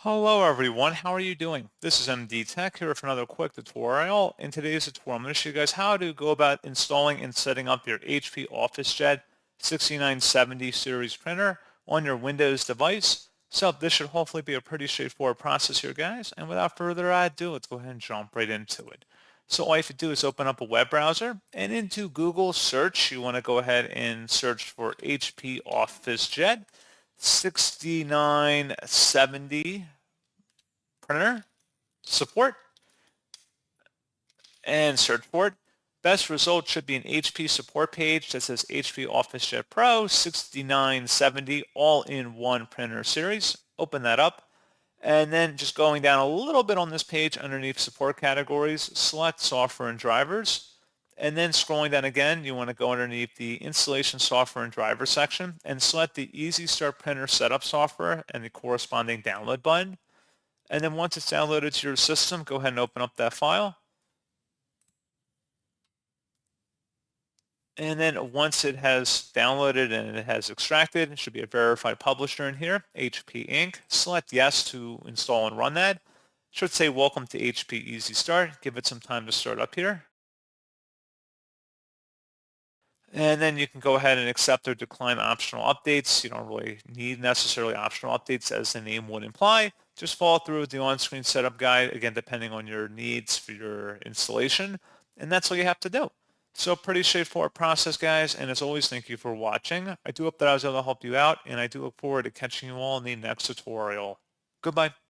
Hello everyone, how are you doing? This is MD Tech here for another quick tutorial. In today's tutorial, I'm going to show you guys how to go about installing and setting up your HP OfficeJet 6970 series printer on your Windows device. So this should hopefully be a pretty straightforward process here, guys. And without further ado, let's go ahead and jump right into it. So all you have to do is open up a web browser, and into Google search, you want to go ahead and search for HP OfficeJet 6970 printer support and search for it. Best result should be an HP support page that says HP OfficeJet Pro 6970 all-in-one printer series. Open that up. And then just going down a little bit on this page underneath support categories, select software and drivers. And then scrolling down again, you want to go underneath the installation software and driver section and select the Easy Start Printer Setup software and the corresponding download button. And then once it's downloaded to your system, go ahead and open up that file. And then once it has downloaded and it has extracted, it should be a verified publisher in here, HP Inc. Select yes to install and run that. It should say welcome to HP Easy Start. Give it some time to start up here. And then you can go ahead and accept or decline optional updates. You don't really need necessarily optional updates as the name would imply. Just follow through with the on-screen setup guide, again, depending on your needs for your installation. And that's all you have to do. So pretty straightforward process, guys. And as always, thank you for watching. I do hope that I was able to help you out, and I do look forward to catching you all in the next tutorial. Goodbye.